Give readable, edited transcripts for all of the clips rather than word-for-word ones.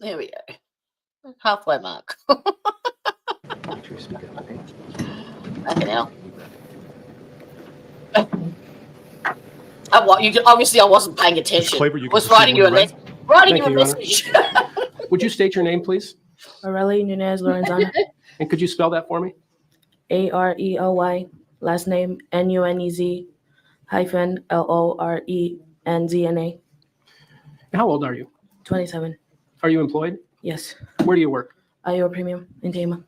There we go. Halfway mark. Make sure you speak up, okay? Fucking hell. Obviously, I wasn't paying attention. Claver, you I was can writing you a proceed message. Would you state your name, please? Arely NUNEZ-LORENZANA. And could you spell that for me? ARELY. Last name NUNEZ-LORENZANA. How old are you? 27. Are you employed? Yes. Where do you work? Iowa Premium in Tama.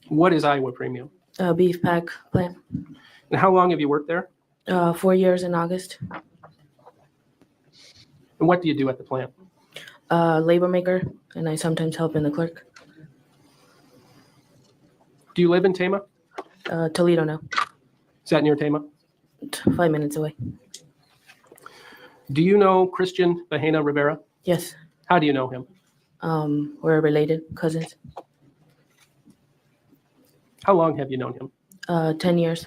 What is Iowa Premium? Beef pack plant. And how long have you worked there? 4 years in August. And what do you do at the plant? Labor maker, and I sometimes help in the clerk. Do you live in Tama? Toledo now. Is that near Tama? 5 minutes away. Do you know Cristhian Bahena Rivera? Yes. How do you know him? We're related, cousins. How long have you known him? 10 years.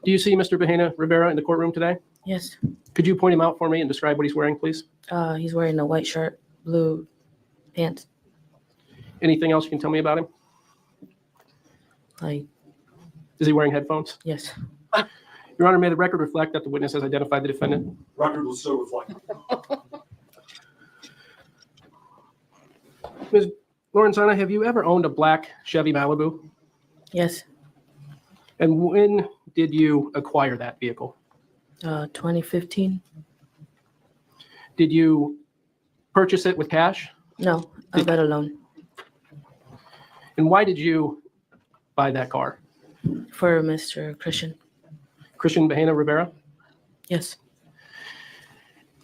Do you see Mr. Bahena Rivera in the courtroom today? Yes. Could you point him out for me and describe what he's wearing, please? He's wearing a white shirt, blue pants. Anything else you can tell me about him? Like, Is he wearing headphones? yes. Your Honor, may the record reflect that the witness has identified the defendant? Record will so reflect. Ms. Lorenzana, have you ever owned a black Chevy Malibu? Yes. And when did you acquire that vehicle? 2015. Did you purchase it with cash? No, I got a loan And why did you buy that car? for Mr. Christian. Cristhian Bahena Rivera? Yes.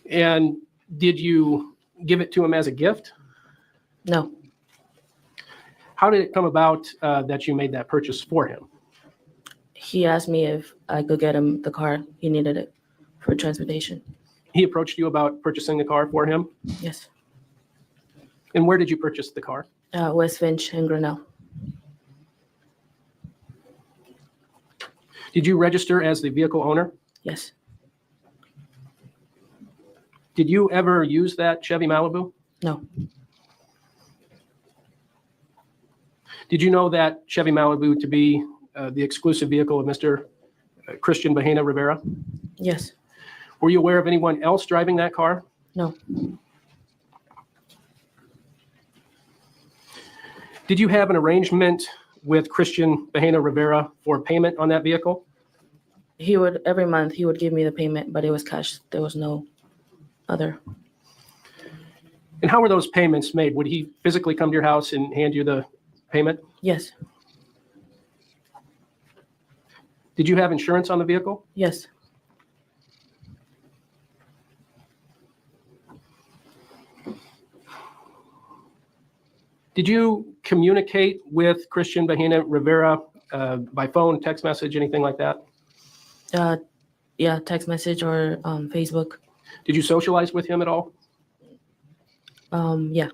And did you give it to him as a gift? No. How did it come about that you made that purchase for him? He asked me if I could get him the car. He needed it for transportation. He approached you about purchasing the car for him? Yes. And where did you purchase the car? West Finch and Grinnell. Did you register as the vehicle owner? Yes. Did you ever use that Chevy Malibu? No. Did you know that Chevy Malibu to be the exclusive vehicle of Mr. Cristhian Bahena Rivera? Yes. Were you aware of anyone else driving that car? No. Did you have an arrangement with Cristhian Bahena Rivera for payment on that vehicle? He would, every month, he would give me the payment, but it was cash. There was no other. And how were those payments made? Would he physically come to your house and hand you the payment? Yes. Did you have insurance on the vehicle? Yes. Did you communicate with Cristhian Bahena Rivera by phone, text message, anything like that? Yeah, text message or Facebook. Did you socialize with him at all? Yeah.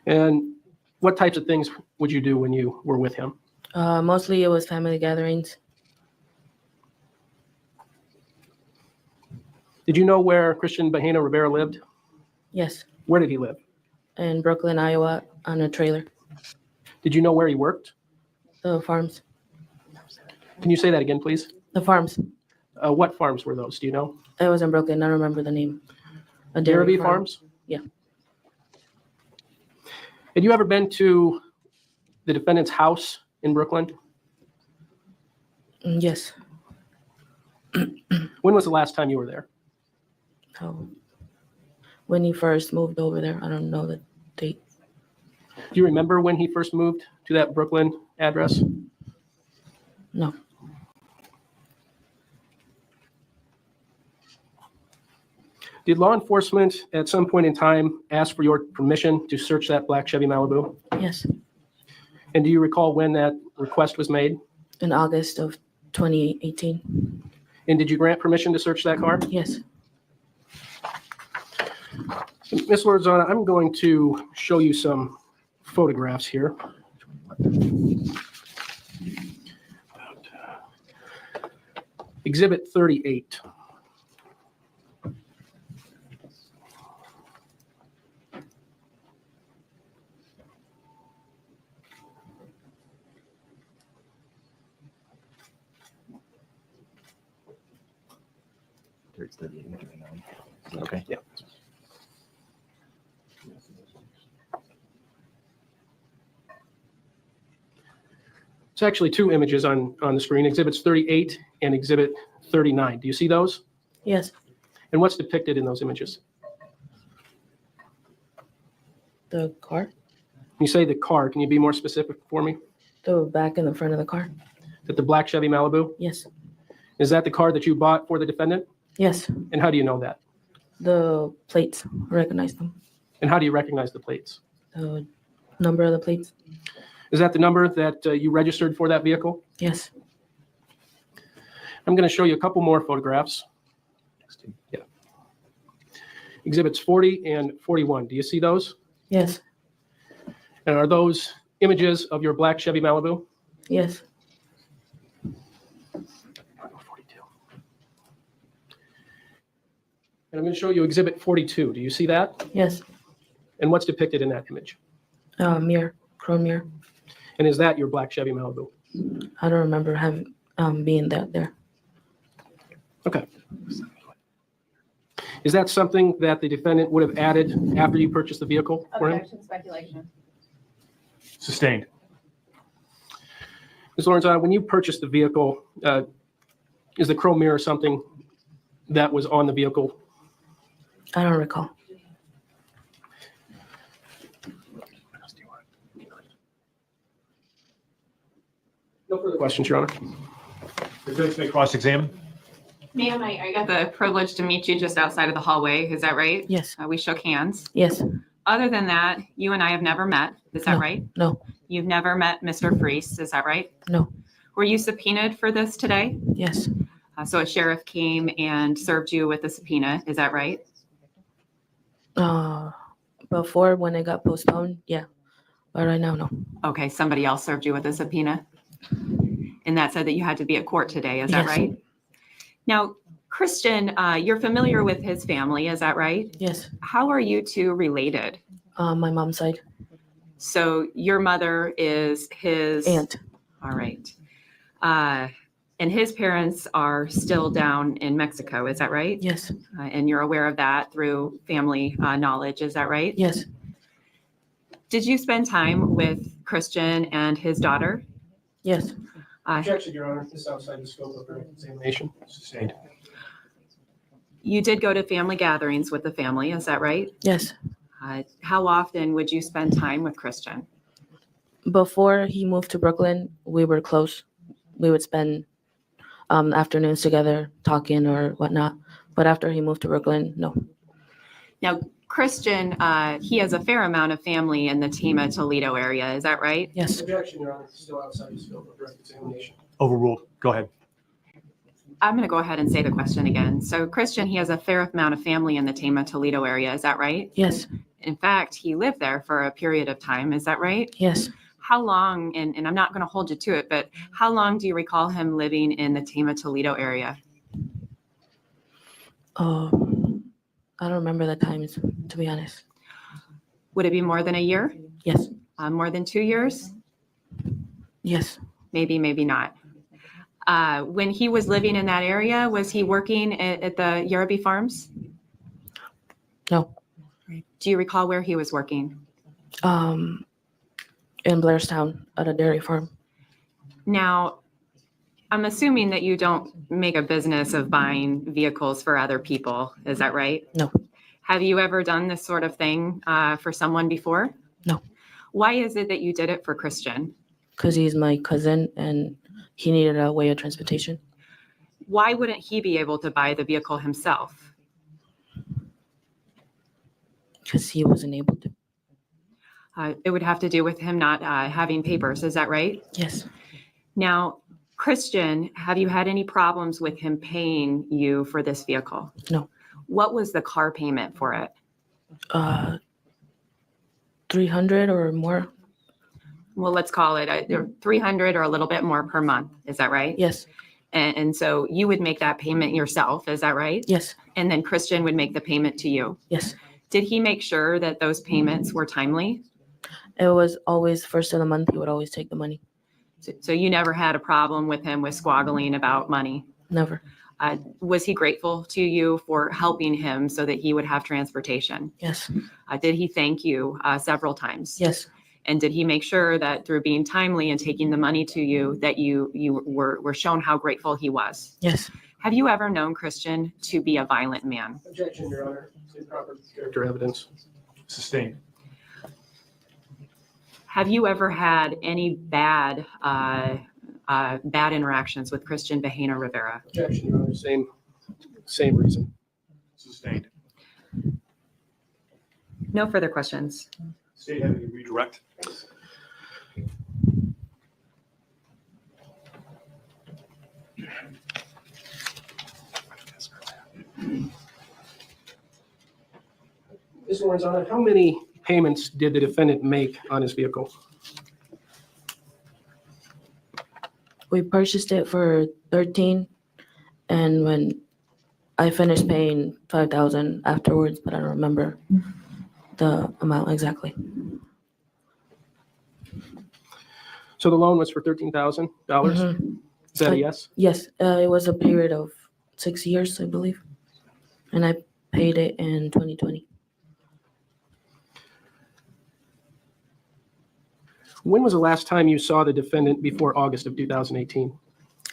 And what types of things would you do when you were with him? Mostly it was family gatherings. Did you know where Cristhian Bahena Rivera lived? Yes. Where did he live? In Brooklyn, Iowa, on a trailer. Did you know where he worked? The farms. Can you say that again, please? The farms. What farms were those? Do you know? It was in Brooklyn. I don't remember the name. A Dairy farm. Farms? Yeah. Had you ever been to the defendant's house in Brooklyn? Yes. When was the last time you were there? Oh, when he first moved over there. I don't know the date. Do you remember when he first moved to that Brooklyn address? No. Did law enforcement at some point in time ask for your permission to search that black Chevy Malibu? Yes. And do you recall when that request was made? In August of 2018. And did you grant permission to search that car? Yes. Ms. Lorenzana, I'm going to show you some photographs here. Exhibit 38. Okay. Yeah. It's actually two images on the screen, Exhibits 38 and Exhibit 39. Do you see those? Yes. And what's depicted in those images? The car, You say the car. Can you be more specific for me? the back and the front of the car. That the black Chevy Malibu? Yes. Is that the car that you bought for the defendant? Yes. And how do you know that? The plates, recognize them. And how do you recognize the plates? The number of the plates. Is that the number that you registered for that vehicle? Yes. I'm going to show you a couple more photographs. Yeah. Exhibits 40 and 41. Do you see those? Yes. And are those images of your black Chevy Malibu? Yes. And I'm going to show you Exhibit 42. Do you see that? Yes. And what's depicted in that image? Mirror, chrome mirror. And is that your black Chevy Malibu? I don't remember having being there. Okay. Is that something that the defendant would have added after you purchased the vehicle for him? Objection, speculation. Sustained. Ms. Lorenzana, when you purchased the vehicle, is the chrome mirror something that was on the vehicle? I don't recall. No further questions, Your Honor. Defense may cross-examine. Ma'am, I got the privilege to meet you just outside of the hallway. Is that right? Yes. We shook hands. Yes. Other than that, you and I have never met. Is that No. right? No. You've never met Mr. Freese. Is that right? No. Were you subpoenaed for this today? Yes. So a sheriff came and served you with a subpoena. Is that right? Before when it got postponed, yeah. But right now, no. Okay, somebody else served you with a subpoena. And that said that you had to be at court today. Is that Yes. right? Now, Christian, you're familiar with his family. Is that right? Yes. How are you two related? My mom's side. So your mother is his Aunt. All right. And his parents are still down in Mexico. Is that right? Yes. And you're aware of that through family knowledge. Is that right? Yes. Did you spend time with Christian and his daughter? Yes. Objection, Your Honor. This is outside the scope of direct examination. Sustained. You did go to family gatherings with the family. Is that right? Yes. How often would you spend time with Christian? Before he moved to Brooklyn, we were close. We would spend afternoons together talking or whatnot. But after he moved to Brooklyn, no. Now, Christian, he has a fair amount of family in the Tama, Toledo area. Is that right? Yes. Objection, Your Honor. Still outside the scope of direct examination. Overruled. Go ahead. I'm going to go ahead and say the question again. So, Christian, he has a fair amount of family in the Tama, Toledo area. Is that right? Yes. In fact, he lived there for a period of time. Is that right? Yes. How long, and I'm not going to hold you to it, but how long do you recall him living in the Tama, Toledo area? I don't remember the times, to be honest. Would it be more than a year? Yes. More than 2 years? Yes. Maybe, maybe not. When he was living in that area, was he working at the Yerby Farms? No. Do you recall where he was working? In Blairstown at a dairy farm. Now, I'm assuming that you don't make a business of buying vehicles for other people. Is that right? No. Have you ever done this sort of thing for someone before? No. Why is it that you did it for Christian? Because he's my cousin and he needed a way of transportation. Why wouldn't he be able to buy the vehicle himself? Because he wasn't able to. It would have to do with him not having papers. Is that right? Yes. Now, Christian, have you had any problems with him paying you for this vehicle? No. What was the car payment for it? 300 or more. Well, let's call it $300 or a little bit more per month. Is that right? Yes. And so you would make that payment yourself, is that right? Yes, And then Christian would make the payment to you. yes. Did he make sure that those payments were timely? It was always first of the month. He would always take the money. So you never had a problem with him with squabbling about money? Never. Was he grateful to you for helping him so that he would have transportation? Yes, Did he thank you several times? yes, And did he make sure that through being timely and taking the money to you, that you were shown how grateful he was? yes. Have you ever known Christian to be a violent man? Objection, Your Honor. Improper character evidence. Sustained. Have you ever had any bad interactions with Cristhian Bahena Rivera? Objection, Your Honor. Same reason. Sustained. No further questions. State having you redirect. Ms. Lorenzana, how many payments did the defendant make on his vehicle? We purchased it for 13, and when I finished paying 5,000 afterwards, but I don't remember the amount exactly. So the loan was for $13,000? Mhm. Is that a yes? Yes, it was a period of 6 years, I believe, and I paid it in 2020. When was the last time you saw the defendant before August of 2018?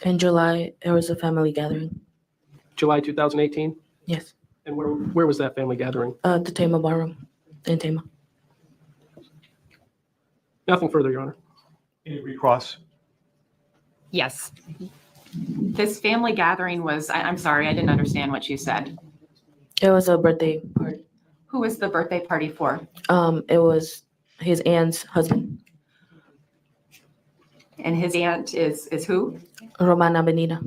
In July, there was a family gathering. July 2018? Yes, And where was that family gathering? the Tama Ballroom in Tama. Nothing further, Your Honor. Any recross? Yes. This family gathering was, I'm sorry, I didn't understand what you said. It was a birthday party. Who was the birthday party for? It was his aunt's husband, And his aunt is who? Romana Benita.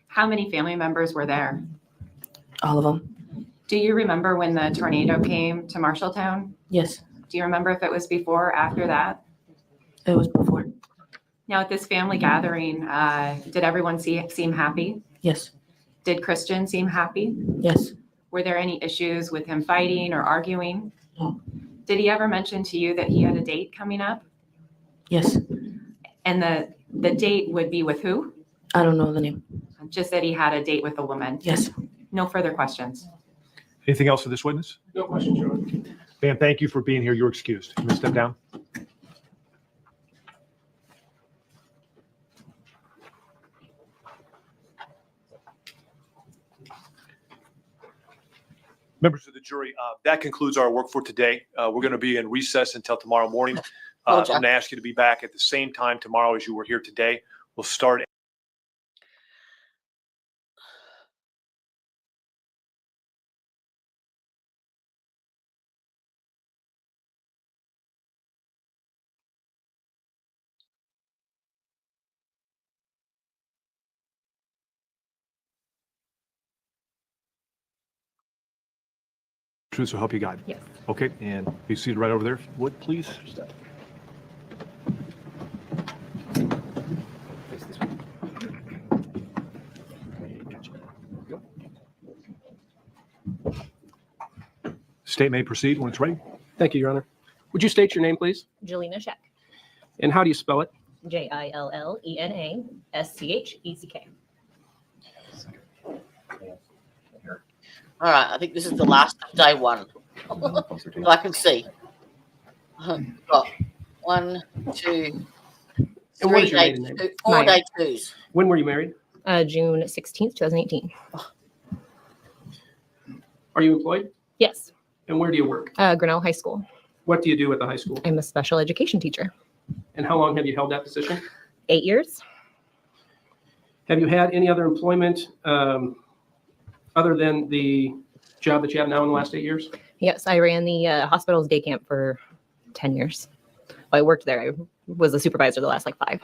How many family members were there? All of them. Do you remember when the tornado came to Marshalltown? Yes, Do you remember if it was before or after that? it was before. Now, at this family gathering, did everyone seem happy? Yes, Did Christian seem happy? yes, Were there any issues with him fighting or arguing? No. Did he ever mention to you that he had a date coming up? yes. And the date would be with who? I don't know the name. Just that he had a date with a woman. Yes. No further questions. Anything else for this witness? No questions, Your Honor. Ma'am, thank you for being here. You're excused. You may step down. Members of the jury, that concludes our work for today. We're going to be in recess until tomorrow morning. I'm going to ask you to be back at the same time tomorrow as you were here today. We'll start. Truth will help you guide. Yes. Okay, and be seated right over there, if you would, please. State may proceed when it's ready. Thank you, Your Honor. Would you state your name, please? Jelena Scheck, And how do you spell it? Jillenaschek. All right, I think this is the last of day one. So I can see. Got 1, 2, And what is 3 your day, maiden name? 4 Maya. day twos. When were you married? June 16th, 2018. Are you employed? Yes, And where do you work? Grinnell High School. What do you do at the high school? I'm a special education teacher. And how long have you held that position? 8 years. Have you had any other employment other than the job that you have now in the last 8 years? Yes, I ran the hospital's day camp for 10 years. Well, I worked there. I was a supervisor the last 5.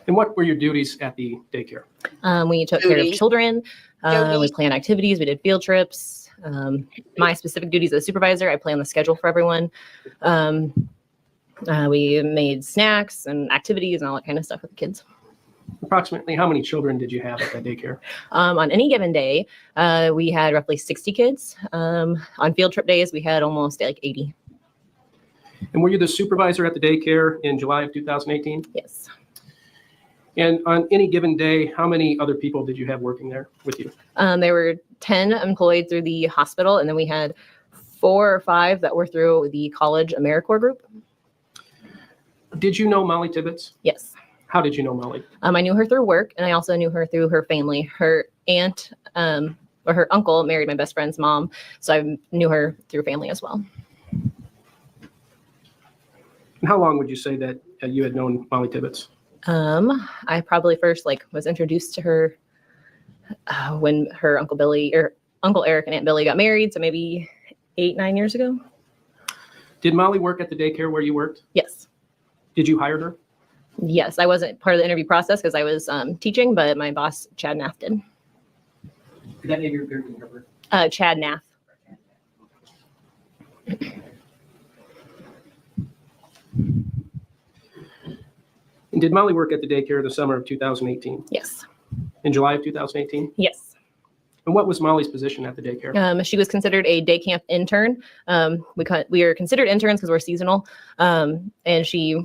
And what were your duties at the daycare? We took care of Duties. children. We Duties. planned activities. We did field trips. My specific duties as a supervisor, I planned the schedule for everyone. We made snacks and activities and all that kind of stuff with the kids. Approximately how many children did you have at that daycare? On any given day, we had roughly 60 kids. On field trip days, we had almost like 80. And were you the supervisor at the daycare in July of 2018? Yes. And on any given day, how many other people did you have working there with you? There were 10 employed through the hospital, and then we had 4 or 5 that were through the college AmeriCorps group. Did you know Mollie Tibbetts? Yes. How did you know Mollie? I knew her through work, and I also knew her through her family. Her aunt or her uncle married my best friend's mom, so I knew her through family as well. And how long would you say that you had known Mollie Tibbetts? I probably first was introduced to her when her Uncle Eric and Aunt Billy got married, so maybe 8-9 years ago. Did Mollie work at the daycare where you worked? Yes. Did you hire her? Yes, I wasn't part of the interview process because I was teaching, but my boss, Chad Nath, did. Did that name your number? Chad Nath. And did Mollie work at the daycare in the summer of 2018? Yes. In July of 2018? Yes. And what was Mollie's position at the daycare? She was considered a day camp intern. We are considered interns because we're seasonal. And she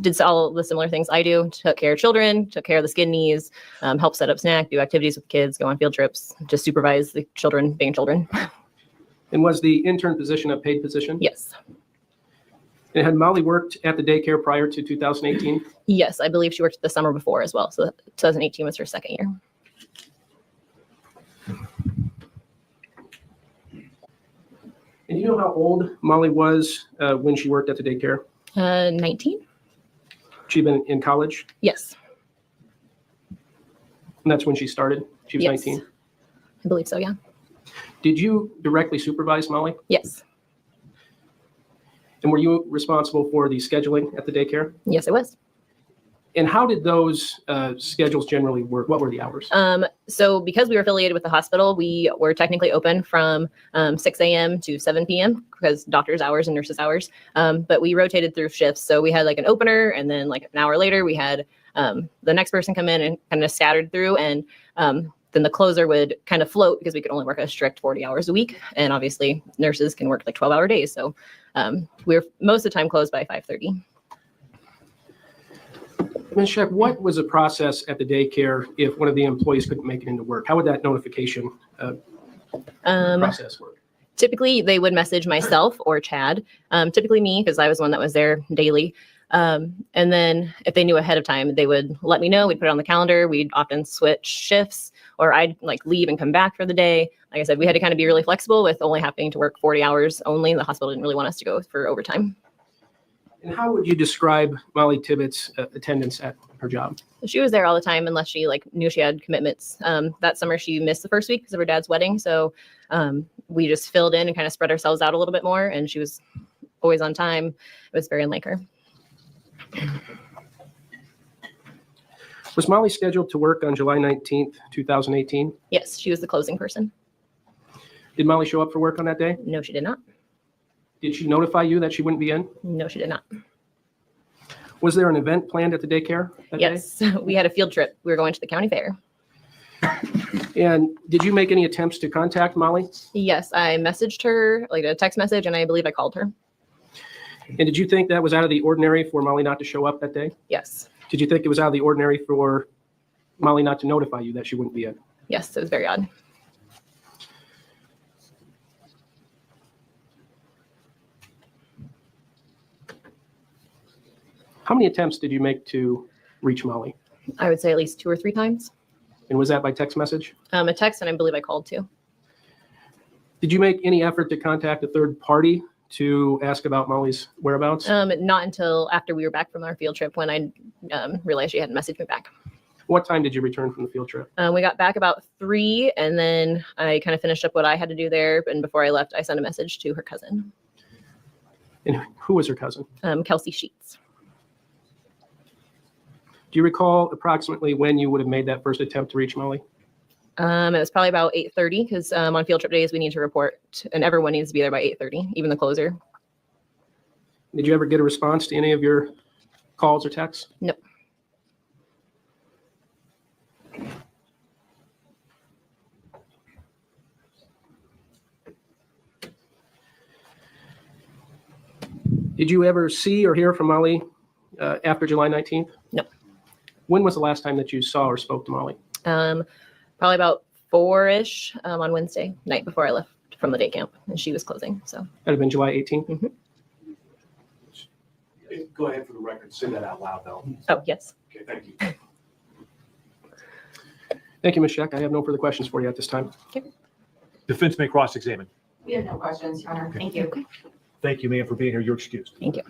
did all the similar things I do: took care of children, took care of the skinnies, helped set up snack, do activities with kids, go on field trips, just supervise the children being children. And was the intern position a paid position? Yes. And had Mollie worked at the daycare prior to 2018? Yes, I believe she worked the summer before as well. So 2018 was her second year. And you know how old Mollie was when she worked at the daycare? 19? She'd been in college, Yes. and that's when she started. She was Yes. 19. I believe so, yeah. Did you directly supervise Mollie? Yes. And were you responsible for the scheduling at the daycare? Yes, it was. And how did those schedules generally work? What were the hours? So because we were affiliated with the hospital, we were technically open from 6 a.m. to 7 p.m. because doctor's hours and nurses' hours. But we rotated through shifts. So we had like an opener, and then like an hour later, we had the next person come in and kind of scattered through. And then the closer would kind of float because we could only work a strict 40 hours a week. And obviously nurses can work like 12-hour days. So we were most of the time closed by 5:30. Ms. Sheck, what was the process at the daycare if one of the employees couldn't make it into work? How would that notification process work? Typically, they would message myself or Chad, typically me because I was one that was there daily. And then if they knew ahead of time, they would let me know. We'd put it on the calendar. We'd often switch shifts, or I'd like leave and come back for the day. Like I said, we had to kind of be really flexible with only having to work 40 hours only. The hospital didn't really want us to go for overtime. And how would you describe Mollie Tibbetts' attendance at her job? She was there all the time unless she knew she had commitments. That summer she missed the first week because of her dad's wedding. So we just filled in and kind of spread ourselves out a little bit more. And she was always on time. It was very unlike her. Was Mollie scheduled to work on July 19th, 2018? Yes, she was the closing person. Did Mollie show up for work on that day? No, she did not. Did she notify you that she wouldn't be in? No, she did not. Was there an event planned at the daycare that day? Yes, we had a field trip. We were going to the county fair. And did you make any attempts to contact Mollie? Yes, I messaged her, like a text message, and I believe I called her. And did you think that was out of the ordinary for Mollie not to show up that day? Yes. Did you think it was out of the ordinary for Mollie not to notify you that she wouldn't be in? Yes, it was very odd. How many attempts did you make to reach Mollie? I would say at least 2 or 3 times. And was that by text message? A text, and I believe I called too. Did you make any effort to contact a third party to ask about Mollie's whereabouts? Not until after we were back from our field trip when I realized she hadn't messaged me back. What time did you return from the field trip? We got back about 3, and then I kind of finished up what I had to do there. And before I left, I sent a message to her cousin, And who was her cousin? Kelsey Sheets. Do you recall approximately when you would have made that first attempt to reach Mollie? It was probably about 8:30 because on field trip days we need to report, and everyone needs to be there by 8:30, even the closer. Did you ever get a response to any of your calls or texts? No. Did you ever see or hear from Mollie after July 19th? No. When was the last time that you saw or spoke to Mollie? Probably about 4-ish on Wednesday night before I left from the day camp, and she was closing. So That'd have been July 18th. Go ahead for the record. Say that out loud, though. oh yes. Okay, thank you. Thank you, Ms. Scheck. I have no further questions for you at this time. Defense may cross-examine. We have no questions, Your Honor. Thank you. Thank you, ma'am, for being here. You're excused. Thank you.